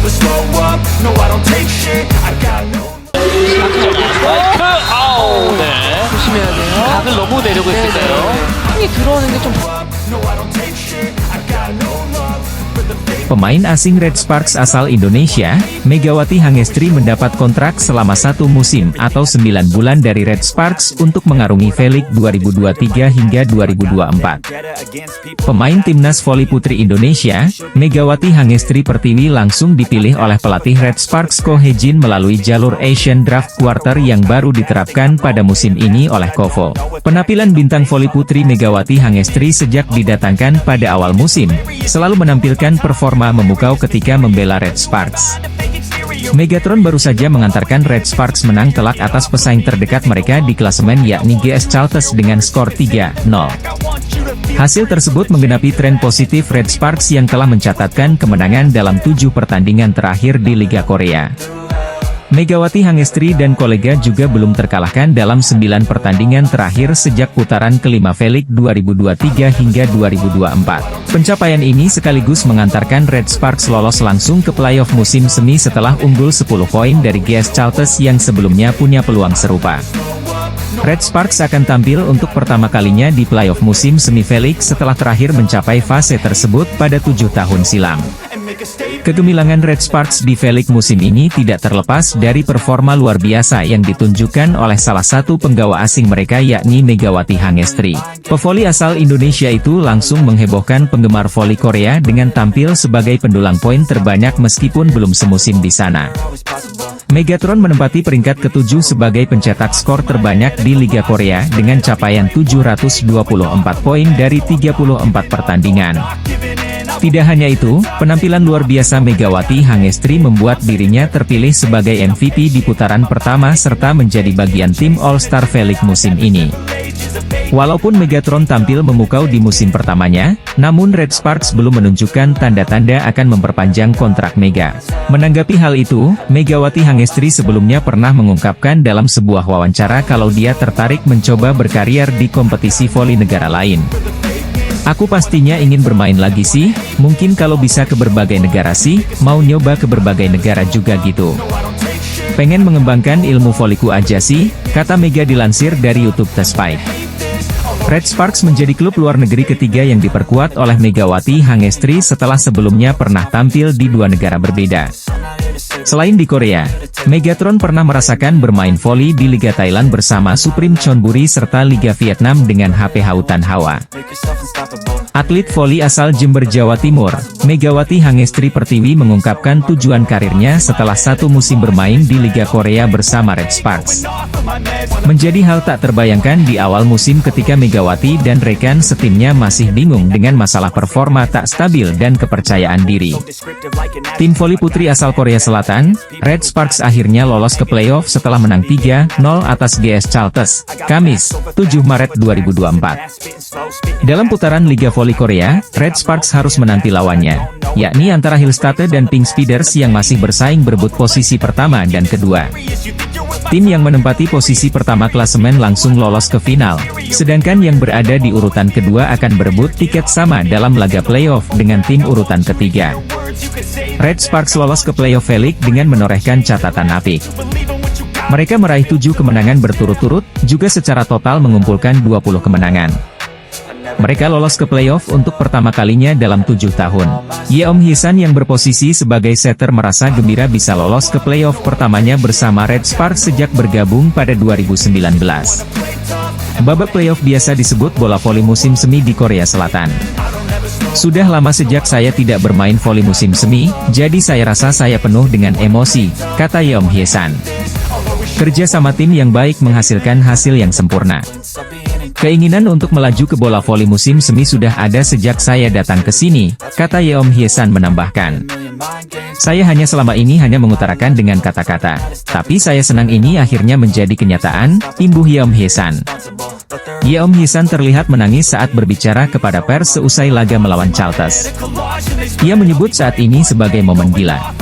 never slow up, no I don't take shit, I got no. 스파이크! 아우, 네. 조심해야 돼요. 각을 너무 내려고 했을까요? 힘이 들어오는 게 좀 No I don't take shit, I got no love for the fake. Pemain asing Red Sparks asal Indonesia, Megawati Hangestri mendapat kontrak selama 1 musim atau 9 bulan dari Red Sparks untuk mengarungi V-League 2023 hingga 2024. Pemain timnas voli putri Indonesia, Megawati Hangestri Pertiwi langsung dipilih oleh pelatih Red Sparks Ko Hee-jin melalui jalur Asian Draft Quarter yang baru diterapkan pada musim ini oleh Kovo. Penampilan bintang voli putri Megawati Hangestri sejak didatangkan pada awal musim, selalu menampilkan performa memukau ketika membela Red Sparks. Megatron baru saja mengantarkan Red Sparks menang telak atas pesaing terdekat mereka di klasemen yakni GS Chalters dengan skor 3-0. Hasil tersebut menggenapi tren positif Red Sparks yang telah mencatatkan kemenangan dalam 7 pertandingan terakhir di Liga Korea. Megawati Hangestri dan kolega juga belum terkalahkan dalam 9 pertandingan terakhir sejak putaran kelima V-League 2023 hingga 2024. Pencapaian ini sekaligus mengantarkan Red Sparks lolos langsung ke playoff musim semi setelah unggul 10 poin dari GS Chalters yang sebelumnya punya peluang serupa. Red Sparks akan tampil untuk pertama kalinya di playoff musim semi V-League setelah terakhir mencapai fase tersebut pada 7 tahun silam. Kegemilangan Red Sparks di V-League musim ini tidak terlepas dari performa luar biasa yang ditunjukkan oleh salah satu penggawa asing mereka yakni Megawati Hangestri. Pevoli asal Indonesia itu langsung menghebohkan penggemar voli Korea dengan tampil sebagai pendulang poin terbanyak meskipun belum semusim di sana. Megatron menempati peringkat ke-7 sebagai pencetak skor terbanyak di Liga Korea dengan capaian 724 poin dari 34 pertandingan. Tidak hanya itu, penampilan luar biasa Megawati Hangestri membuat dirinya terpilih sebagai MVP di putaran pertama serta menjadi bagian tim All-Star V-League musim ini. Walaupun Megatron tampil memukau di musim pertamanya, namun Red Sparks belum menunjukkan tanda-tanda akan memperpanjang kontrak Mega. Menanggapi hal itu, Megawati Hangestri sebelumnya pernah mengungkapkan dalam sebuah wawancara kalau dia tertarik mencoba berkarier di kompetisi voli negara lain. Aku pastinya ingin bermain lagi sih, mungkin kalau bisa ke berbagai negara sih, mau nyoba ke berbagai negara juga gitu. Pengen mengembangkan ilmu voliku aja sih, kata Mega dilansir dari YouTube The Spike. Red Sparks menjadi klub luar negeri ketiga yang diperkuat oleh Megawati Hangestri setelah sebelumnya pernah tampil di 2 negara berbeda. Selain di Korea, Megatron pernah merasakan bermain voli di Liga Thailand bersama Supreme Chonburi serta Liga Vietnam dengan HP Hautan Hawa. Atlet voli asal Jember, Jawa Timur, Megawati Hangestri Pertiwi mengungkapkan tujuan karirnya setelah 1 musim bermain di Liga Korea bersama Red Sparks. Menjadi hal tak terbayangkan di awal musim ketika Megawati dan rekan setimnya masih bingung dengan masalah performa tak stabil dan kepercayaan diri. Tim voli putri asal Korea Selatan, Red Sparks akhirnya lolos ke playoff setelah menang 3-0 atas GS Chalters, Kamis, 7 Maret 2024. Dalam putaran Liga Voli Korea, Red Sparks harus menanti lawannya, yakni antara Hillstate dan Pink Speeders yang masih bersaing berebut posisi pertama dan kedua. Tim yang menempati posisi pertama klasemen langsung lolos ke final, sedangkan yang berada di urutan kedua akan berebut tiket sama dalam laga playoff dengan tim urutan ketiga. Red Sparks lolos ke playoff V-League dengan menorehkan catatan apik. Mereka meraih 7 kemenangan berturut-turut, juga secara total mengumpulkan 20 kemenangan. Mereka lolos ke playoff untuk pertama kalinya dalam 7 tahun. Yeom Hee-san yang berposisi sebagai setter merasa gembira bisa lolos ke playoff pertamanya bersama Red Sparks sejak bergabung pada 2019. Babak playoff biasa disebut bola voli musim semi di Korea Selatan. Sudah lama sejak saya tidak bermain voli musim semi, jadi saya rasa saya penuh dengan emosi, kata Yeom Hee-san. Kerja sama tim yang baik menghasilkan hasil yang sempurna. Keinginan untuk melaju ke bola voli musim semi sudah ada sejak saya datang ke sini, kata Yeom Hee-san menambahkan. Saya selama ini hanya mengutarakan dengan kata-kata, tapi saya senang ini akhirnya menjadi kenyataan, imbuh Yeom Hee-san. Yeom Hee-san terlihat menangis saat berbicara kepada pers seusai laga melawan Chalters. Ia menyebut saat ini sebagai momen gila.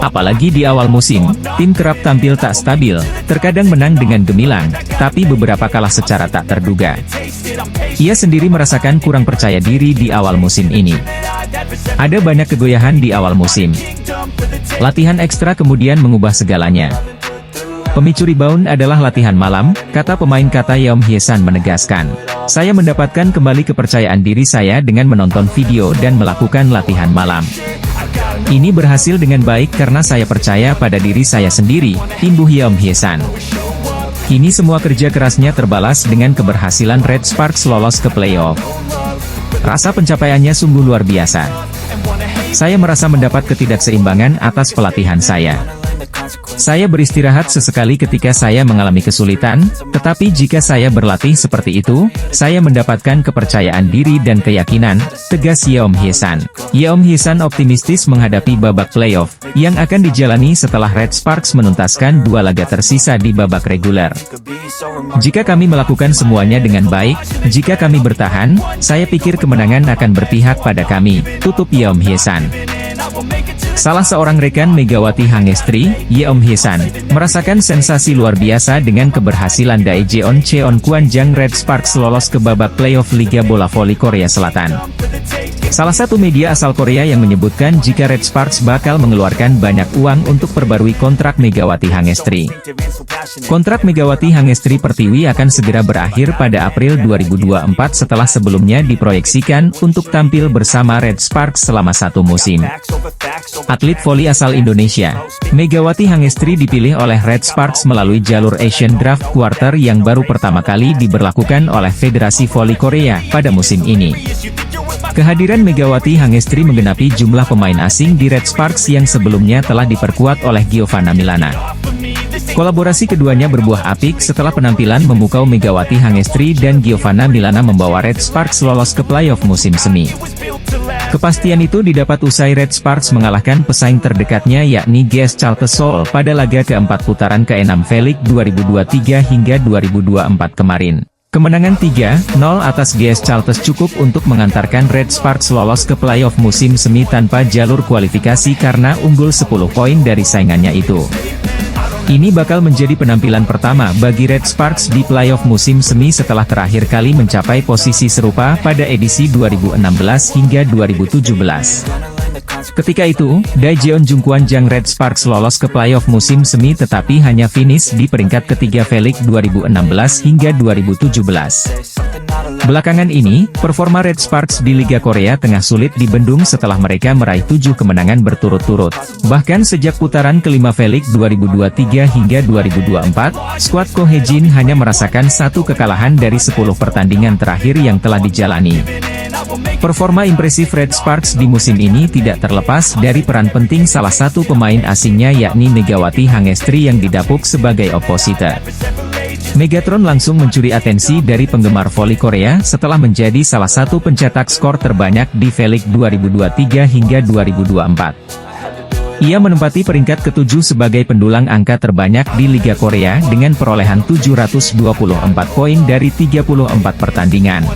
Apalagi di awal musim, tim kerap tampil tak stabil, terkadang menang dengan gemilang, tapi beberapa kalah secara tak terduga. Ia sendiri merasakan kurang percaya diri di awal musim ini. Ada banyak kegoyahan di awal musim. Latihan ekstra kemudian mengubah segalanya. Pemicu rebound adalah latihan malam, kata pemain kata Yeom Hye-san menegaskan. Saya mendapatkan kembali kepercayaan diri saya dengan menonton video dan melakukan latihan malam. Ini berhasil dengan baik karena saya percaya pada diri saya sendiri, imbuh Yeom Hye-san. Kini semua kerja kerasnya terbalas dengan keberhasilan Red Sparks lolos ke playoff. Rasa pencapaiannya sungguh luar biasa. Saya merasa mendapat ketidakseimbangan atas pelatihan saya. Saya beristirahat sesekali ketika saya mengalami kesulitan, tetapi jika saya berlatih seperti itu, saya mendapatkan kepercayaan diri dan keyakinan, tegas Yeom Hye-san. Yeom Hye-san optimistis menghadapi babak playoff, yang akan dijalani setelah Red Sparks menuntaskan 2 laga tersisa di babak reguler. Jika kami melakukan semuanya dengan baik, jika kami bertahan, saya pikir kemenangan akan berpihak pada kami, tutup Yeom Hye-san. Salah seorang rekan Megawati Hangestri, Yeom Hye-san, merasakan sensasi luar biasa dengan keberhasilan Daejeon Cheonggwanjang Red Sparks lolos ke babak playoff Liga Bola Voli Korea Selatan. Salah satu media asal Korea yang menyebutkan jika Red Sparks bakal mengeluarkan banyak uang untuk perbarui kontrak Megawati Hangestri. Kontrak Megawati Hangestri Pertiwi akan segera berakhir pada April 2024 setelah sebelumnya diproyeksikan untuk tampil bersama Red Sparks selama 1 musim. Atlet voli asal Indonesia, Megawati Hangestri dipilih oleh Red Sparks melalui jalur Asian Draft Quarter yang baru pertama kali diberlakukan oleh Federasi Voli Korea pada musim ini. Kehadiran Megawati Hangestri menggenapi jumlah pemain asing di Red Sparks yang sebelumnya telah diperkuat oleh Giovanna Milana. Kolaborasi keduanya berbuah apik setelah penampilan memukau Megawati Hangestri dan Giovanna Milana membawa Red Sparks lolos ke playoff musim semi. Kepastian itu didapat usai Red Sparks mengalahkan pesaing terdekatnya yakni GS Charter Seoul pada laga keempat putaran ke-6 V-League 2023 hingga 2024 kemarin. Kemenangan 3-0 atas GS Charter cukup untuk mengantarkan Red Sparks lolos ke playoff musim semi tanpa jalur kualifikasi karena unggul 10 poin dari saingannya itu. Ini bakal menjadi penampilan pertama bagi Red Sparks di playoff musim semi setelah terakhir kali mencapai posisi serupa pada edisi 2016 hingga 2017. Ketika itu, Daejeon Cheonggwanjang Red Sparks lolos ke playoff musim semi tetapi hanya finish di peringkat ketiga V-League 2016 hingga 2017. Belakangan ini, performa Red Sparks di Liga Korea Tengah sulit dibendung setelah mereka meraih 7 kemenangan berturut-turut. Bahkan sejak putaran kelima V-League 2023 hingga 2024, skuad Ko Hye-jin hanya merasakan 1 kekalahan dari 10 pertandingan terakhir yang telah dijalani. Performa impresif Red Sparks di musim ini tidak terlepas dari peran penting salah satu pemain asingnya yakni Megawati Hangestri yang didapuk sebagai opositor. Megatron langsung mencuri atensi dari penggemar voli Korea setelah menjadi salah satu pencetak skor terbanyak di V-League 2023 hingga 2024. Ia menempati peringkat ke-7 sebagai pendulang angka terbanyak di Liga Korea dengan perolehan 724 poin dari 34 pertandingan.